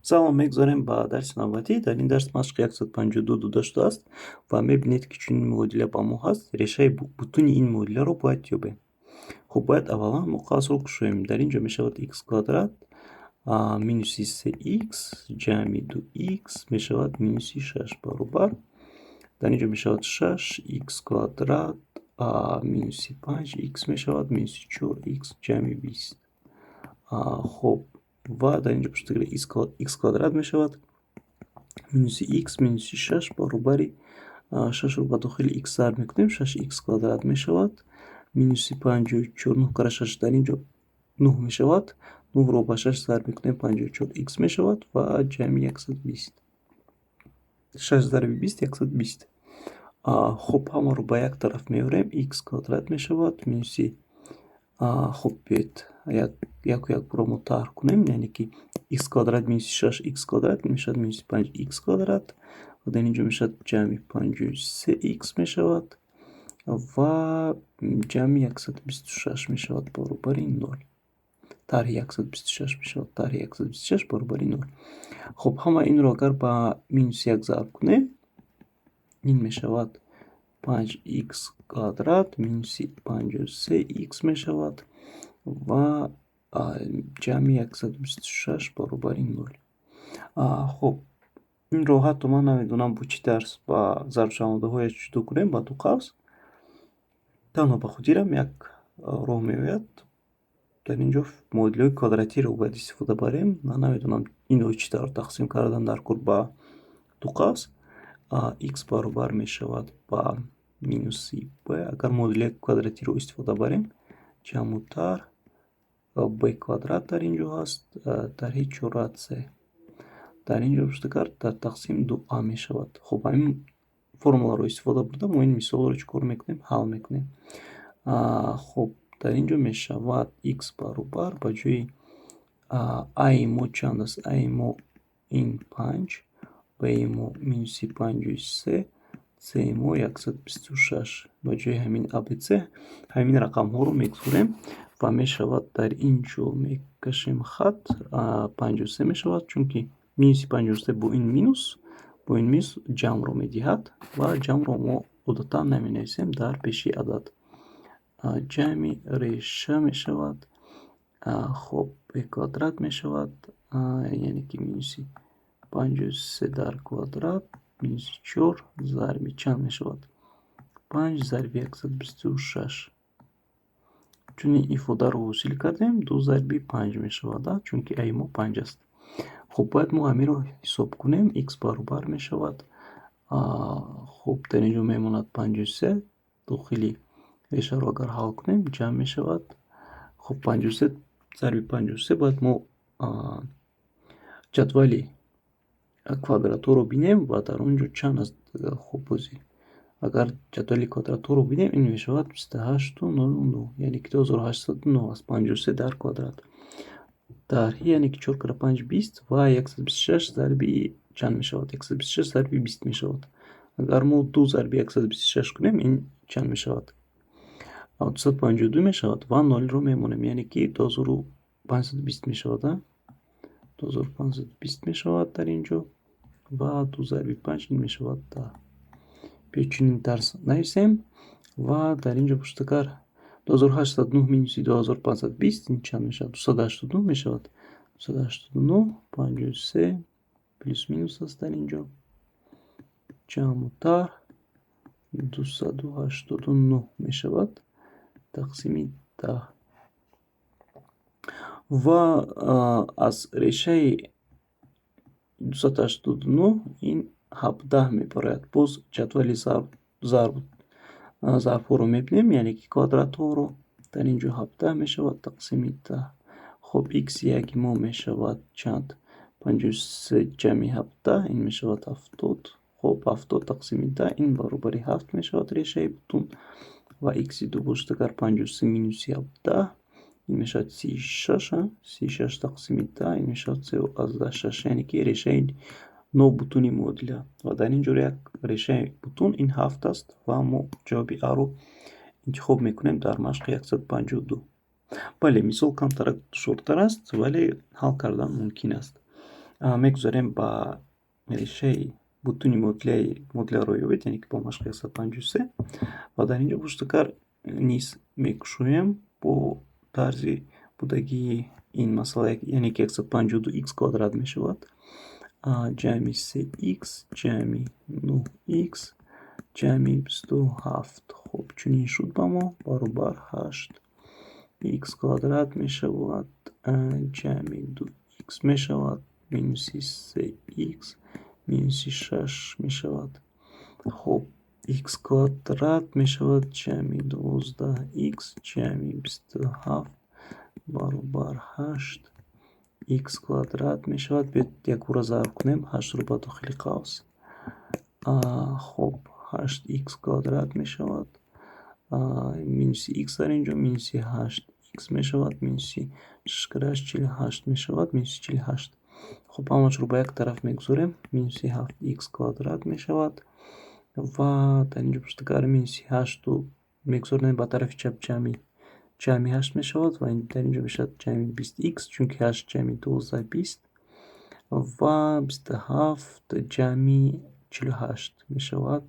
Салом, мегзорем ба дарси навбатӣ. Дар ин дарс машқи 152 додашудааст ва мебинед, ки чунин муодила ба мо ҳаст. Решаи бутуни ин муодиларо бояд ёбем. Хуб, бояд аввалан мо қавсро кушоем. Дар ин ҷо мешавад х квадрат минуси 3х ҷамъи 2х мешавад минуси 6 баробар. Дар ин ҷо мешавад 6х квадрат минуси 5х мешавад минуси 4х ҷамъи 20. хуб, ва дар ин ҷо пуштигари х квадрат мешавад минуси х минуси 6 баробари 6ро ба дохили х зарб мекунем. 6х квадрат мешавад минуси 54. 9 кара 6 дар ин ҷо 9 мешавад. 9ро ба 6 зарб мекунем 54х мешавад ва ҷамъи 120. 6 зарби 20 120. хуб, ҳамаро ба як тараф меорем. х квадрат мешавад минуси хуб, биёед яку якро мо таҳр кунем, яъне ки х квадрат минуси 6х квадрат мешавад минуси 5х квадрат ва дар ин ҷо мешавад ҷамъи 53х мешавад ва ҷамъи 126 мешавад баробари 0. тарҳи 126 мешавад тарҳи 126 баробари 0. хуб, ҳама инро агар ба минус 1 зарб кунем, ин мешавад 5х квадрат минуси 53х мешавад ва ҷамъи 126 баробари 0. хуб, инро ҳатто ман намедонам бо чӣ тарз ба зарбшавандаҳояш ҷудо кунем ба ду қавс. танҳо ба худирам як роҳ меояд. дар ин ҷо муодилаҳои квадратиро бояд истифода барем. Ман намедонам инро чӣ тавр тақсим кардан дар кор ба ду қавс. х баробар мешавад ба минуси б. Агар муодилаи квадратиро истифода барем, ҷамъу тарҳ б квадрат дар ин ҷо ҳаст. тарҳи 4ac дар ин ҷо пуштакар дар тақсим 2а мешавад. хуб, ҳамин формуларо истифода бурда мо ин мисолро чӣ кор мекунем? ҳал мекунем. хуб, дар ин ҷо мешавад х баробар ба ҷои аи мо чанд аст? Аи мо ин 5, б-и мо минуси 53, с-и мо 126. ба ҷои ҳамин абц ҳамин рақамҳоро мегзорем ва мешавад дар ин ҷо мекашем хат. 53 мешавад, чунки минуси 53 бо ин минус ҷамъро медиҳад ва ҷамъро мо одатан наменависем дар пеши адад. ҷамъи реша мешавад хуб б квадрат мешавад, яъне ки минуси 53 дар квадрат минуси 4 зарби чанд мешавад? 5 зарби 126. чунин ифодаро ҳосил кардем. 2 зарби 5 мешавад, чунки аи мо 5 аст. хуб, бояд мо ҳамиро ҳисоб кунем. х баробар мешавад хуб, дар ин ҷо мемонад 53. дохили решаро агар ҳал кунем ҷамъ мешавад. хуб, 53 зарби 53 бояд мо ҷадвали квадратҳоро бинем ва дар он ҷо чанд аст? хуб, бозӣ агар ҷадвали квадратҳоро бинем, ин мешавад 28009, яъне ки 2809 аст. 53 дар квадрат тарҳи, яъне ки 4 кара 5 20 ва 126 зарби чанд мешавад? 126 зарби 20 мешавад. агар мо 2 зарби 126 кунем, ин чанд мешавад? 252 мешавад ва 0ро мемонем, яъне ки 2520 мешавад. 2520 мешавад дар ин ҷо ва 2 зарби 5 ин мешавад 10. биё чунин тарз нависем ва дар ин ҷо пуштакар 2809 минуси 2520 ин чанд мешавад? 289 мешавад. 289 53 плюс минус аст дар ин ҷо. ҷамъу тарҳ 289 мешавад тақсими 10. ва аз решаи 289 ин 17 мебарояд. боз ҷадвали зарбҳоро мебинем, яъне ки квадратҳоро. дар ин ҷо 17 мешавад тақсими 10. хуб, х1 мо мешавад чанд? 53 ҷамъи 17 ин мешавад 70. хуб, 70 тақсими 10 ин баробари 7 мешавад решаи бутун. ва х2 боштагар 53 минуси 17 ин мешавад 36. 36 тақсими 10 ин мешавад 3,6, яъне ки решаи нобутуни муодила. ва дар ин ҷо як решаи бутун ин 7 аст ва мо ҷавоби аро интихоб мекунем дар машқи 152. бале, мисол камтарак душвортар аст, вале ҳал кардан мумкин аст. мегузорем ба решаи бутуни модуларо ёбед, яъне ки бо машқи 153 ва дар инҷо пуштакар низ мекушоем бо тарзи будагии ин масъала, яъне ки 152 х квадрат мешавад ҷамъи 3х ҷамъи 9х ҷамъи 27. хуб чунин шуд ба мо баробар 8х квадрат мешавад ҷамъи 2х мешавад минуси 3х минуси 6 мешавад. хуб х квадрат мешавад ҷамъи 12х ҷамъи 27 баробар 8 х квадрат мешавад. Биёед якбора зарб кунем 8-ро ба дохили қавс. хуб 8х квадрат мешавад минуси х дар инҷо минуси 8х мешавад минуси 6 мешавад минуси 48. хуб ҳамаашро ба як тараф мегузорем. Минуси 7х квадрат мешавад ва дар инҷо пуштакар минуси 8-ро мегузорем ба тарафи чап ҷамъи 8 мешавад ва дар инҷо мешавад ҷамъи 20х чунки 8 ҷамъи 12 20 ва 27 ҷамъи 48 мешавад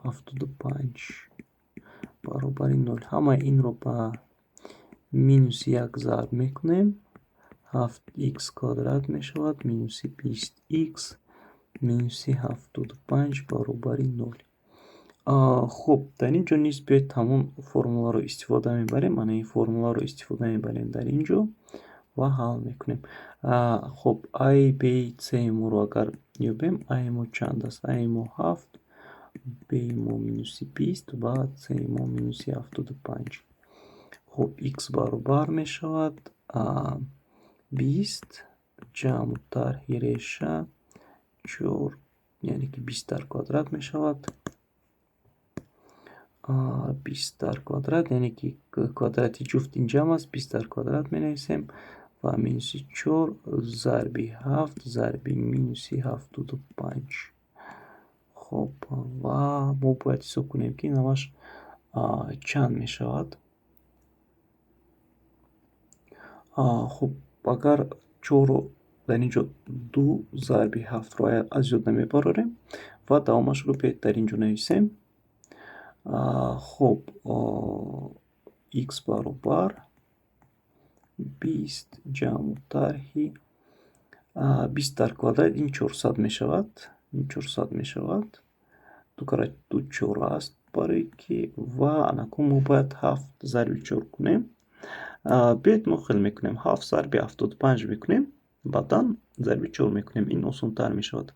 75 баробари 0. ҳамаи инро ба минуси 1 зарб мекунем. 7х квадрат мешавад минуси 20х минуси 75 баробари 0. хуб дар инҷо низ биёед ҳамон формуларо истифода мебарем. Ана ин формуларо истифода мебарем дар инҷо ва ҳал мекунем. хуб a b c моро агар ёбем, a мо чанд аст? A мо 7 b мо минуси 20 ва c мо минуси 75. хуб х баробар мешавад 20 ҷамъу тарҳи реша 4 яъне ки 20 дар квадрат мешавад 20 дар квадрат яъне ки квадрати ҷуфт ин ҷамъ аст. 20 дар квадрат менависем ва минуси 4 зарби 7 зарби минуси 75. хуб ва мо бояд ҳисоб кунем ки ин ҳамаш чанд мешавад. хуб агар 4-ро дар инҷо 2 зарби 7-ро аз ёд намебарорем ва давомашро биёед дар инҷо нависем. хуб х баробар 20 ҷамъу тарҳи 20 дар квадрат ин 400 мешавад. ин 400 мешавад. 2 кара 2 4 аст барои ки ва анакун мо бояд 7 зарби 4 кунем. биёед мо хел мекунем 7 зарби 75 мекунем баъдан зарби 4 мекунем. ин осонтар мешавад.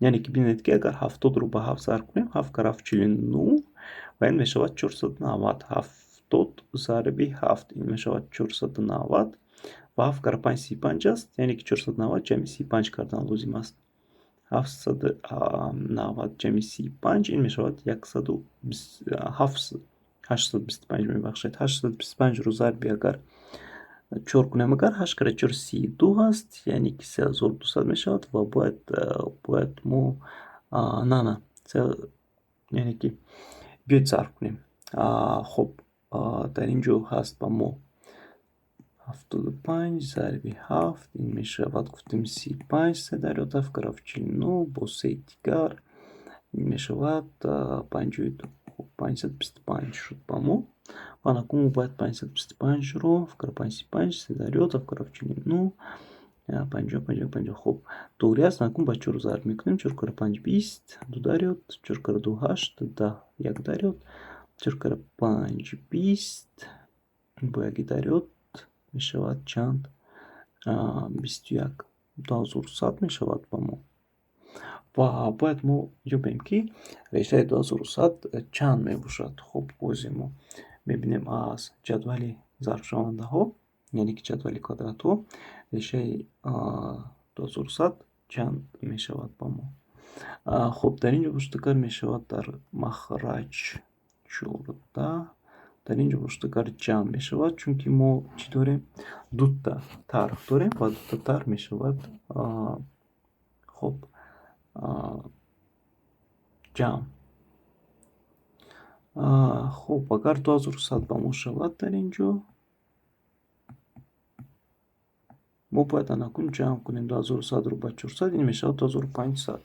яъне ки бинед ки агар 70-ро ба 7 зарб кунем 7 кара 7 49 ва ин мешавад 490. 70 зарби 7 ин мешавад 490 ва 7 кара 5 35 аст. яъне ки 490 ҷамъи 35 кардан лозим аст. 790 ҷамъи 35 ин мешавад 825 мебахшед. 825-ро зарби агар 4 кунем, агар 8 кара 4 32 аст, яъне ки 3200 мешавад ва бояд мо яъне ки биёед зарб кунем. хуб дар инҷо ҳаст ба мо 75 зарби 7 ин мешавад гуфтем 35 се дар 7 кара 49 бо се дигар ин мешавад 52. 525 шуд ба мо ва анакун мо бояд 525-ро 7 кара 55 се дар 7 кара 49 50. хуб дори аст. анакун ба 4 зарб мекунем. 4 кара 5 20 2 дар 4 кара 2 8 10 1 дар 4 кара 5 20 бо 1 дар мешавад чанд 21 2100 мешавад ба мо ва бояд мо ёбем ки решаи 2100 чанд мебошад. хуб бозе мо мебинем аз ҷадвали зарбшавандаҳо, яъне ки ҷадвали квадратҳо решаи 2100 чанд мешавад ба мо. хуб дар инҷо пуштакар мешавад дар махраҷ 14. дар инҷо пуштакар ҷамъ мешавад, чунки мо чӣ дорем? Дута тарҳ дорем ва дута тарҳ мешавад хуб ҷамъ. хуб агар 2100 ба мо шавад дар инҷо мо бояд анакун ҷамъ кунем 2100-ро ба 400, ин мешавад 2500.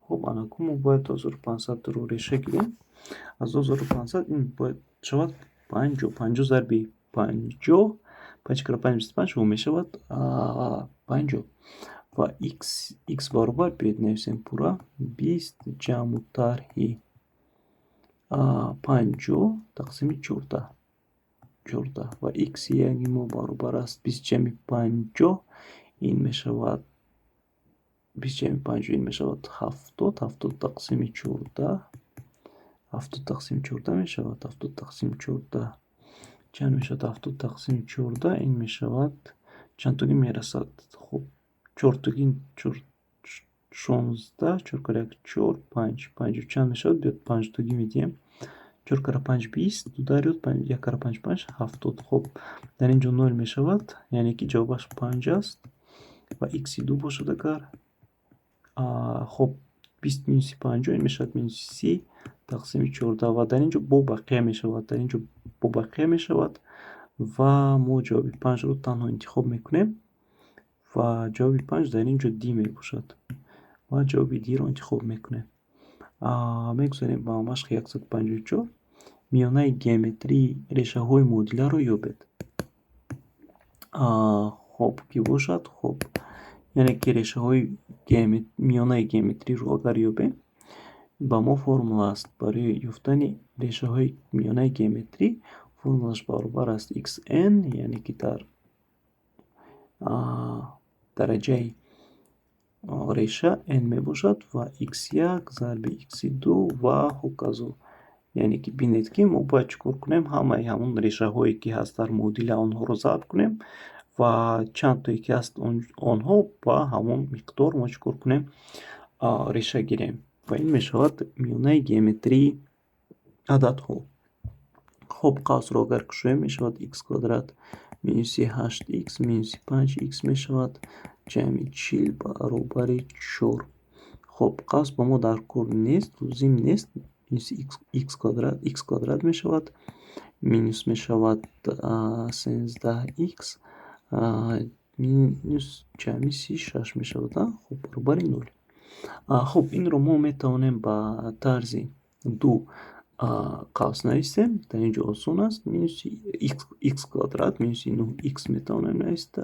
хуб анакун мо бояд 2500-ро реша гирем. аз 2500 ин бояд шавад 50. 50 зарби 50, 5 × 5 25 ва мешавад 50. ва x баробар биёед нависем пурра 20 ҷамъу тарҳи 50 тақсими 14 ва x-яги мо баробар аст 20 ҷамъи 50, ин мешавад 20 ҷамъи 50 ин мешавад 70. 70 тақсими 14, 70 тақсими 14 мешавад. 70 тақсими 14 чанд мешавад? 70 тақсими 14 ин мешавад чандтугин мерасад? хуб 4-тугин 16, 4 × 1 4, 5. 5 чанд мешавад? биёд 5-тугин медиҳем. 4 × 5 20, 2 дарёд 1 × 5 5 70. хуб дар ин ҷо 0 мешавад, яъне ки ҷавобаш 5 аст. ва x-и 2 бошад агар хуб 20 минуси 50 ин мешавад -30 тақсими 14 ва дар ин ҷо бо бақия мешавад. Дар ин ҷо бо бақия мешавад ва мо ҷавоби 5-ро танҳо интихоб мекунем ва ҷавоби 5 дар ин ҷо D мебошад ва ҷавоби D-ро интихоб мекунем. мегузарем ба машқи 154. миёнаи геометрии решаҳои модуларо ёбед. хуб ки бошад? хуб яъне ки решаҳои миёнаи геометриро агар ёбем, ба мо формула аст. Барои ёфтани решаҳои миёнаи геометрӣ формулаш баробар аст xn, яъне ки дар дараҷаи реша n мебошад ва x1 зарби x2 ва ҳоказо. яъне ки бинед ки мо бояд чӣ кор кунем? Ҳамаи ҳамон решаҳое ки ҳаст дар модули онҳоро зарб кунем ва чандтое ки ҳаст онҳо ба ҳамон миқдор мо чӣ кор кунем? Реша гирем ва ин мешавад миёнаи геометрии ададҳо. хуб қавсро агар кушоем мешавад x квадрат минуси 8x минуси 5x мешавад ҷамъи 40 баробари 4. хуб қавс ба мо дар кор нест, лозим нест. минуси x квадрат мешавад, минус мешавад 13x минус ҷамъи 36 мешавад. хуб баробари 0. хуб инро мо метавонем ба тарзи ду қавс нависем. дар ин ҷо осон аст. минуси x квадрат минуси 9x метавонем нависта,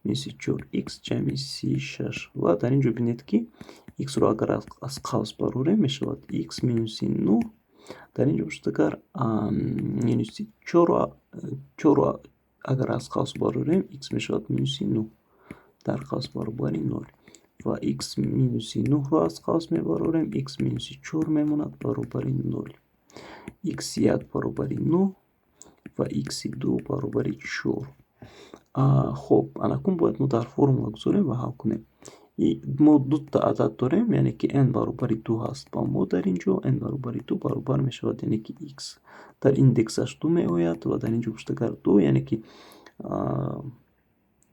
минуси 4x ҷамъи 36 ва дар ин ҷо бинед ки x-ро агар аз қавс барорем мешавад x минуси 9. дар ин ҷо бошад агар минуси 4-ро агар аз қавс барорем x мешавад минуси 9 дар қавс баробари 0 ва x минуси 9-ро аз қавс мебарорем, x минуси 4 мемонад баробари 0. x1 баробари 9 ва x2 баробари 4. хуб анакун бояд мо дар формула гузорем ва ҳал кунем. мо дута адад дорем, яъне ки n баробари 2 ҳаст ба мо дар ин ҷо n баробари 2 баробар мешавад, яъне ки x дар индексаш 2 меояд ва дар ин ҷо бошад агар 2, яъне ки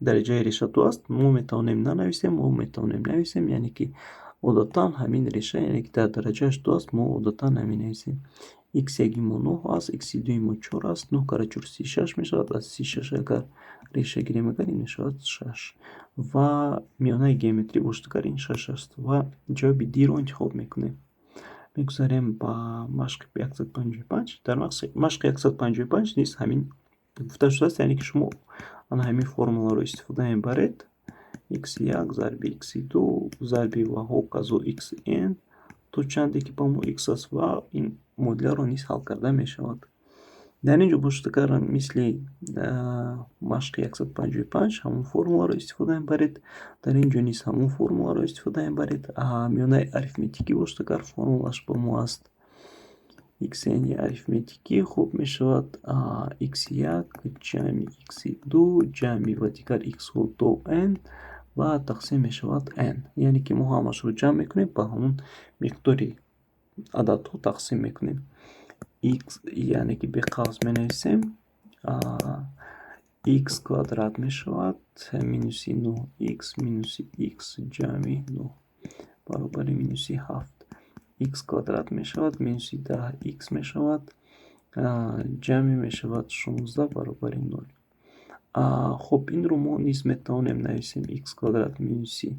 дараҷаи реша 2 аст, мо метавонем нанависем, мо метавонем нависем, яъне ки одатан ҳамин реша, яъне ки дар дараҷааш 2 аст, мо одатан наменависем. x1 мо 9 аст, x2 мо 4 аст, 9 × 4 36 мешавад. аз 36 агар реша гирем агар ин мешавад 6 ва миёнаи геометрӣ бошад агар ин 6 аст ва ҷавоби D-ро интихоб мекунем. мегузарем ба машқи 155. дар машқи 155 низ ҳамин гуфта шудааст, яъне ки шумо ана ҳамин формуларо истифода мебаред. x1 зарби x2 зарби ва ҳоказо xn то чанде ки ба мо x аст ва ин модуларо низ ҳал карда мешавад. дар ин ҷо бошад агар мисли машқи 155 ҳамон формуларо истифода мебаред, дар ин ҷо низ ҳамон формуларо истифода мебаред. миёнаи арифметикӣ бошад агар формулаш ба мо аст xn-и арифметикӣ хуб мешавад x1 ҷамъи x2 ҷамъи ва дигар x-ҳо то n ва тақсим мешавад n, яъне ки мо ҳамашро ҷамъ мекунем ба ҳамон миқдори ададҳо тақсим мекунем. x яъне ки бе қавс менависем x квадрат мешавад минуси 9x минуси x ҷамъи 9 баробари минуси 7. x квадрат мешавад минуси 10x мешавад ҷамъи мешавад 16 баробари 0. خب این رو ما نیز میتونیم نویسیم x کвадрат минуси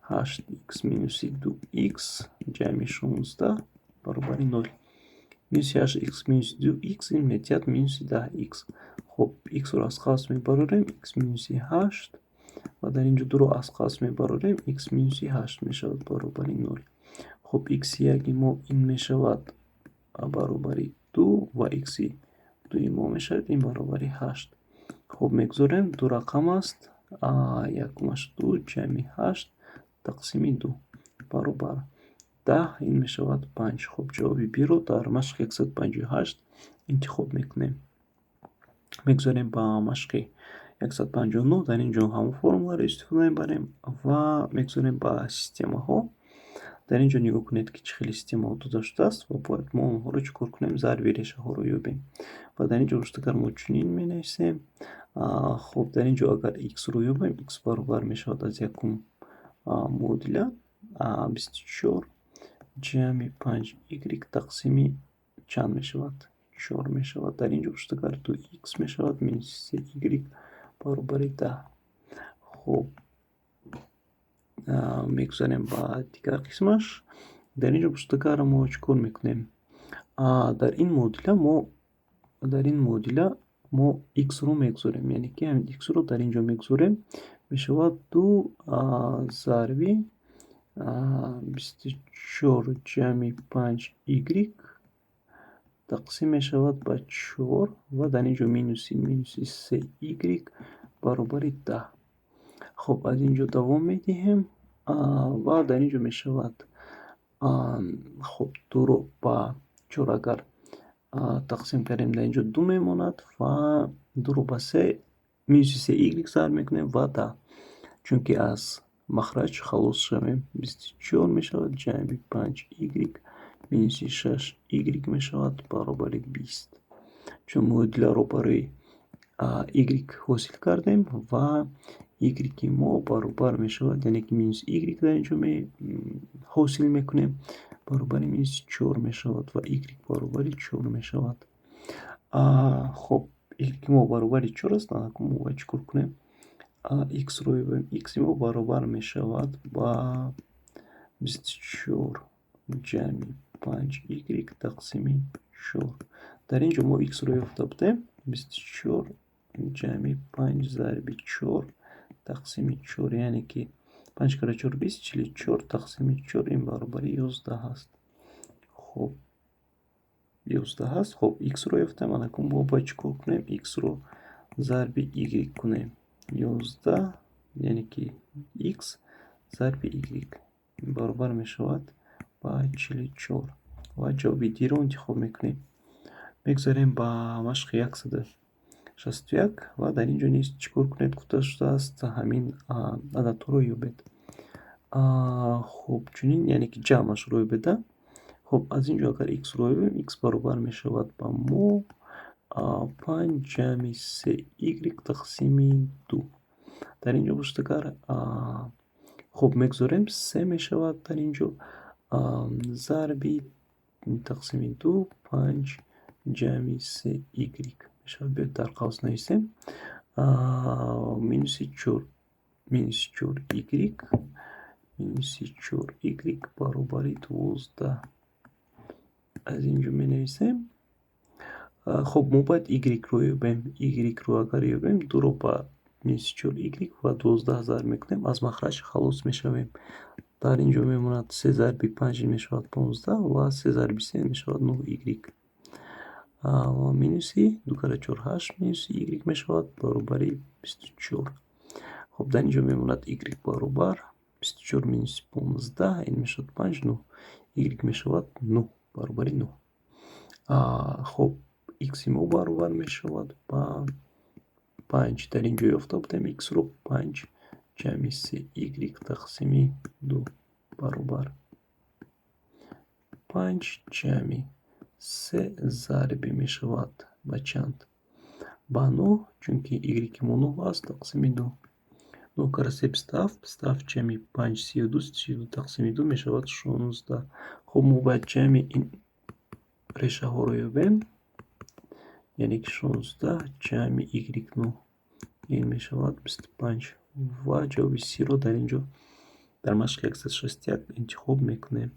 8x минуси 2x جمع 16 برابر 0. минуси 8x минуси 2x این میتیاد минуси 10x. خب x رو از خاص میبریم x минуси 8 و در اینجا 2 رو از خاص میبریم x минуси 8 میشود برابر 0. خب x یکی ما این میشود برابر 2 و x 2 ما میشود این برابر 8. خب میگذاریم 2 رقم است یکمش 2 جمع 8 تقسیم 2 برابر 10 این میشود 5. خب جوابی بی رو در مشق 158 انتخاب میکنیم. میگذاریم با مشق 159 در اینجا همون فرمولا رو استفاده میبریم و میگذاریم با سیستم ها. در اینجا نگاه کنید که چه خیلی سیستم ها داشته است و باید ما اونها رو چکار کنیم ضرب ریشه ها رو یابیم و در اینجا رشتگر ما چنین می نویسیم. خب در اینجا اگر x رو یابیم x برابر می شود از یکم مودیله 24 جمع 5 y تقسیم چند می شود 4 می شود. در اینجا رشتگر 2x می شود minus 3y برابر 10. خب میگذاریم با دیگر قسمش. در اینجا رشتگر ما چکار میکنیم در این مودیله ما x رو میگذاریم یعنی که همین x رو در اینجا میگذاریم میشود 2 ضرب 24 جمع 5 y تقسیم میشود با 4 و در اینجا minus 3 y برابر 10. خب از اینجا دوام میدهیم و در اینجا میشود خب 2 رو با 4 اگر تقسیم کردیم در اینجا 2 میماند و 2 رو با 3 minus 3 y ضرب میکنیم و 10 چون که از مخرج خلاص شویم 24 میشود جمع 5 y minus 6 y میشود برابر 20. چون مودیل رو برای y حاصل کردیم و y ما برابر میشود یعنی که minus y در اینجا حاصل میکنیم برابر minus 4 میشود و y برابر 4 میشود. خب y ما برابر 4 است ما باید چکار کنیم x رو ببینیم x ما برابر میشود با 24 جمع 5 y تقسیم 4. در اینجا ما x رو یافته بودیم 24 جمع 5 ضرب 4 تقسیم 4 یعنی که 5 کره 4 20 44 تقسیم 4 این برابر 11 هست. خب 11 هست. خب x رو یافتم الان ما باید چیکار کنیم x رو ضرب y کنیم 11 یعنی که x ضرب y برابر می شود با 44 و جواب دی رو انتخاب میکنیم. میگذاریم با مشق 161 و در اینجا نیست چیکار کنید گفته شده است همین عدد رو یابید. خب چنین یعنی که جمعش رو بده. خب از اینجا اگر x رو ببینیم x برابر می شود با مو 5 جمع 3 y تقسیم 2. در اینجا بشتگر خب میگذاریم 3 می شود در اینجا ضربی تقسیم 2 5 جمع 3 y میشود. بیاید در قوس نویسیم minus 4 y minus 4 y برابر 12. از اینجا می نویسیم. خب ما باید y رو یابیم. y رو اگر یابیم 2 رو با minus 4 y و 12 ضرب میکنیم از مخرج خلاص میشویم. در اینجا میموند 3 ضرب 5 میشود 15 و 3 ضرب 3 میشود 9 y و مینوسی 2 کره 4 8 مینوس y میشود برابر 24. خب در اینجا میموند y برابر 24 مینوس 15 این میشود 5 9 y میشود 9 برابر 9. خب x ما برابر میشود با 5 در اینجا یافته بودیم x رو 5 جمع 3 y تقسیم 2 برابر 5 جمع 3 ضرب می شود با چند با 9 چون که y ما 9 است تقسیم 2 9 کره 3 27 جمع 5 32 32 تقسیم 2 می شود 16. خب ما باید جمع این ریشه ها رو یابیم یعنی که 16 جمع y 9 این می شود 25 و جواب C رو در اینجا در مشق 161 انتخاب میکنیم.